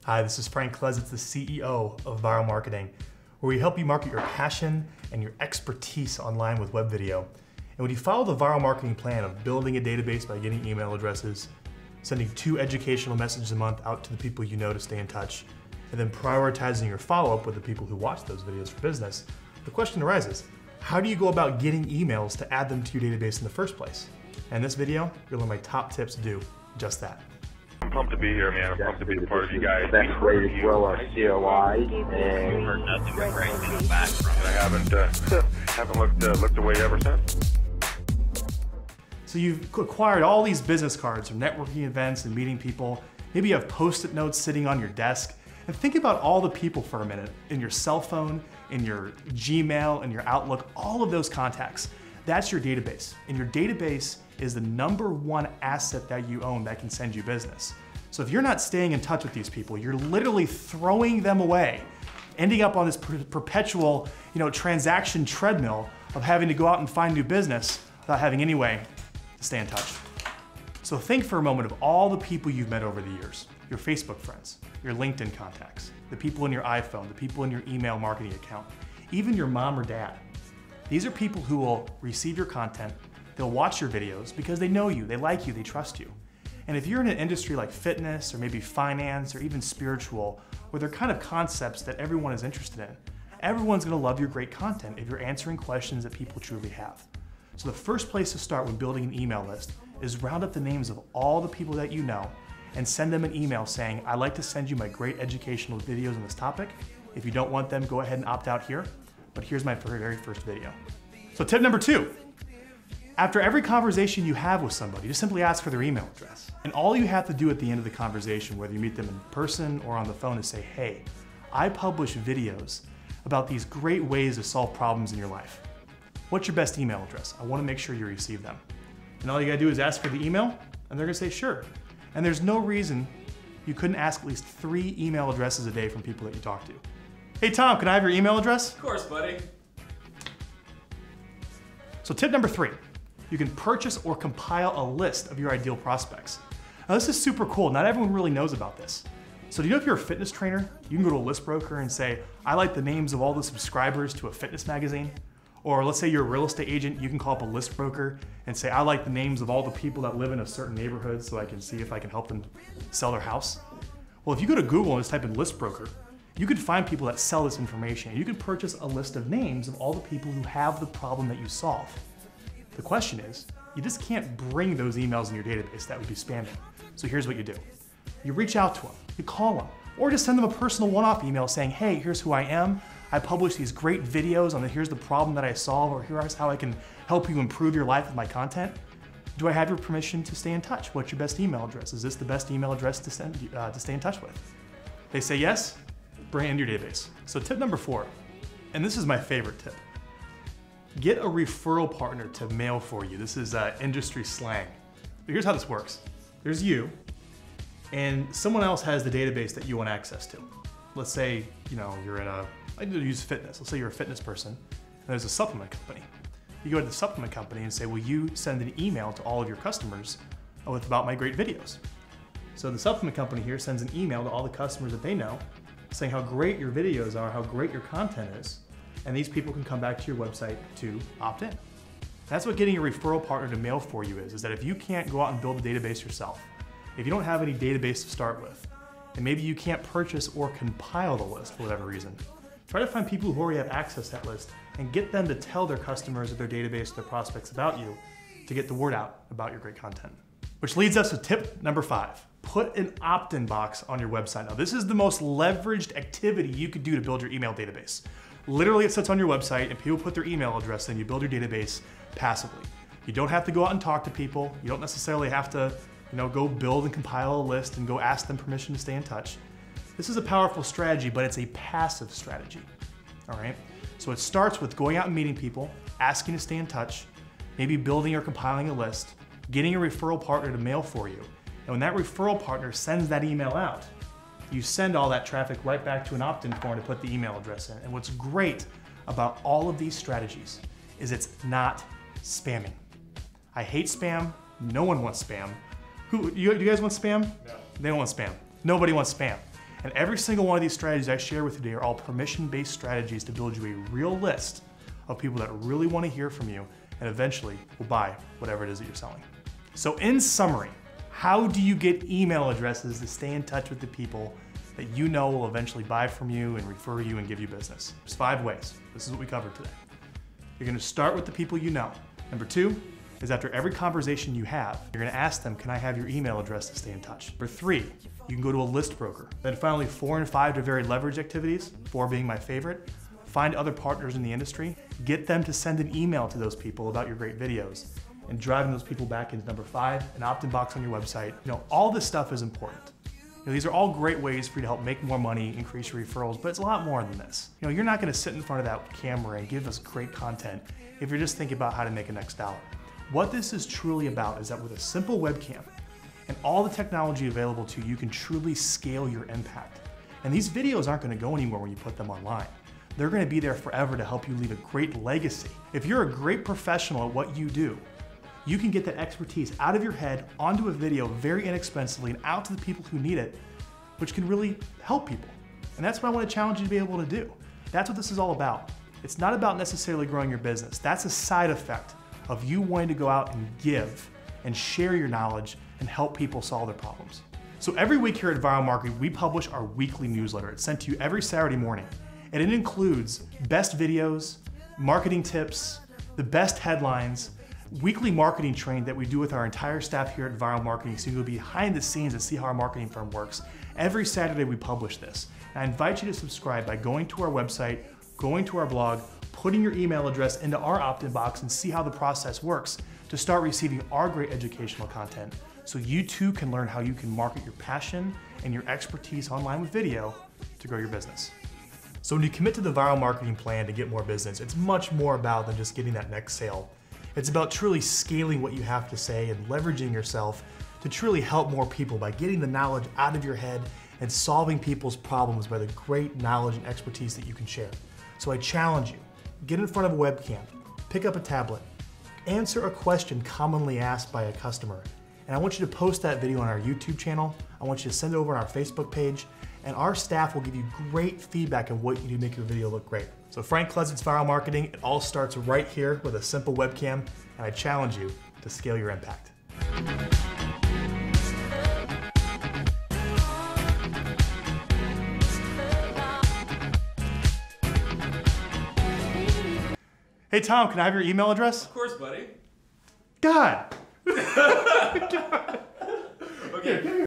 Hi, this is Frank Klesitz, the CEO of Vyral Marketing, where we help you market your passion and your expertise online with web video. And when you follow the Vyral Marketing plan of building a database by getting email addresses, sending 2 educational messages a month out to the people you know to stay in touch, and then prioritizing your follow-up with the people who watch those videos for business, the question arises, how do you go about getting emails to add them to your database in the first place? And in this video, you'll learn my top tips to do just that. I'm pumped to be here, man. I'm pumped to be a part of you guys. Best way to grow our COI. We've heard nothing but great things back from it. I haven't looked away ever since. So you've acquired all these business cards from networking events and meeting people. Maybe you have Post-it notes sitting on your desk. And think about all the people for a minute in your cell phone, in your Gmail, in your Outlook, all of those contacts. That's your database. And your database is the #1 asset that you own that can send you business. So if you're not staying in touch with these people, you're literally throwing them away, ending up on this perpetual, transaction treadmill of having to go out and find new business without having any way to stay in touch. So think for a moment of all the people you've met over the years, your Facebook friends, your LinkedIn contacts, the people in your iPhone, the people in your email marketing account, even your mom or dad. These are people who will receive your content, they'll watch your videos because they know you, they like you, they trust you. And if you're in an industry like fitness or maybe finance or even spiritual, where they're kind of concepts that everyone is interested in, everyone's gonna love your great content if you're answering questions that people truly have. So the first place to start when building an email list is round up the names of all the people that you know and send them an email saying, I'd like to send you my great educational videos on this topic. If you don't want them, go ahead and opt out here. But here's my very first video. So tip number 2, after every conversation you have with somebody, just simply ask for their email address. And all you have to do at the end of the conversation, whether you meet them in person or on the phone, is say, hey, I publish videos about these great ways to solve problems in your life. What's your best email address? I want to make sure you receive them. And all you gotta do is ask for the email, and they're gonna say sure. And there's no reason you couldn't ask at least 3 email addresses a day from people that you talk to. Hey Tom, can I have your email address? Of course, buddy. So tip number 3, you can purchase or compile a list of your ideal prospects. Now this is super cool, not everyone really knows about this. So do you know if you're a fitness trainer, you can go to a list broker and say, I like the names of all the subscribers to a fitness magazine. Or let's say you're a real estate agent, you can call up a list broker and say, I like the names of all the people that live in a certain neighborhood so I can see if I can help them sell their house. Well, if you go to Google and just type in list broker, you can find people that sell this information. You can purchase a list of names of all the people who have the problem that you solve. The question is, you just can't bring those emails in your database, that would be spamming. So here's what you do. You reach out to them, you call them, or just send them a personal one-off email saying, hey, here's who I am. I publish these great videos on here's the problem that I solve, or here's how I can help you improve your life with my content. Do I have your permission to stay in touch? What's your best email address? Is this the best email address to stay in touch with? They say yes, bring it into your database. So tip number 4, and this is my favorite tip. Get a referral partner to mail for you. This is industry slang. But here's how this works. There's you, and someone else has the database that you want access to. Let's say, you're in I need to use fitness. Let's say you're a fitness person, and there's a supplement company. You go to the supplement company and say, will you send an email to all of your customers about my great videos? So the supplement company here sends an email to all the customers that they know, saying how great your videos are, how great your content is, and these people can come back to your website to opt in. That's what getting a referral partner to mail for you is that if you can't go out and build a database yourself, if you don't have any database to start with, and maybe you can't purchase or compile the list for whatever reason, try to find people who already have access to that list and get them to tell their customers or their database, their prospects about you to get the word out about your great content. Which leads us to tip number 5. Put an opt-in box on your website. Now this is the most leveraged activity you could do to build your email database. Literally it sits on your website and people put their email address in, you build your database passively. You don't have to go out and talk to people. You don't necessarily have to go build and compile a list and go ask them permission to stay in touch. This is a powerful strategy, but it's a passive strategy, all right? So it starts with going out and meeting people, asking to stay in touch, maybe building or compiling a list, getting a referral partner to mail for you. And when that referral partner sends that email out, you send all that traffic right back to an opt-in form to put the email address in. And what's great about all of these strategies is it's not spamming. I hate spam, no one wants spam. Do you guys want spam? No. They don't want spam. Nobody wants spam. And every single one of these strategies I share with you today are all permission-based strategies to build you a real list of people that really want to hear from you and eventually will buy whatever it is that you're selling. So in summary, how do you get email addresses to stay in touch with the people that you know will eventually buy from you and refer you and give you business? There's 5 ways. This is what we covered today. You're gonna start with the people you know. Number 2 is after every conversation you have, you're gonna ask them, can I have your email address to stay in touch? Number 3, you can go to a list broker. Then finally, 4 and 5 are very leverage activities, 4 being my favorite. Find other partners in the industry, get them to send an email to those people about your great videos, and driving those people back into number 5, an opt-in box on your website. All this stuff is important. These are all great ways for you to help make more money, increase your referrals, but it's a lot more than this. You're not gonna sit in front of that camera and give us great content if you're just thinking about how to make a next dollar. What this is truly about is that with a simple webcam and all the technology available to you, you can truly scale your impact. And these videos aren't gonna go anywhere when you put them online. They're gonna be there forever to help you leave a great legacy. If you're a great professional at what you do, you can get that expertise out of your head onto a video very inexpensively and out to the people who need it, which can really help people. And that's what I want to challenge you to be able to do. That's what this is all about. It's not about necessarily growing your business. That's a side effect of you wanting to go out and give and share your knowledge and help people solve their problems. So every week here at Vyral Marketing, we publish our weekly newsletter. It's sent to you every Saturday morning. And it includes best videos, marketing tips, the best headlines, weekly marketing training that we do with our entire staff here at Vyral Marketing, so you can go behind the scenes and see how our marketing firm works. Every Saturday we publish this. And I invite you to subscribe by going to our website, going to our blog, putting your email address into our opt-in box and see how the process works to start receiving our great educational content so you too can learn how you can market your passion and your expertise online with video to grow your business. So when you commit to the Vyral Marketing plan to get more business, it's much more about than just getting that next sale. It's about truly scaling what you have to say and leveraging yourself to truly help more people by getting the knowledge out of your head and solving people's problems by the great knowledge and expertise that you can share. So I challenge you, get in front of a webcam, pick up a tablet, answer a question commonly asked by a customer. And I want you to post that video on our YouTube channel. I want you to send it over on our Facebook page, and our staff will give you great feedback on what you do to make your video look great. So Frank Klezin's Vyral Marketing, it all starts right here with a simple webcam, and I challenge you to scale your impact. Hey Tom, can I have your email address? Of course, buddy. God! Okay.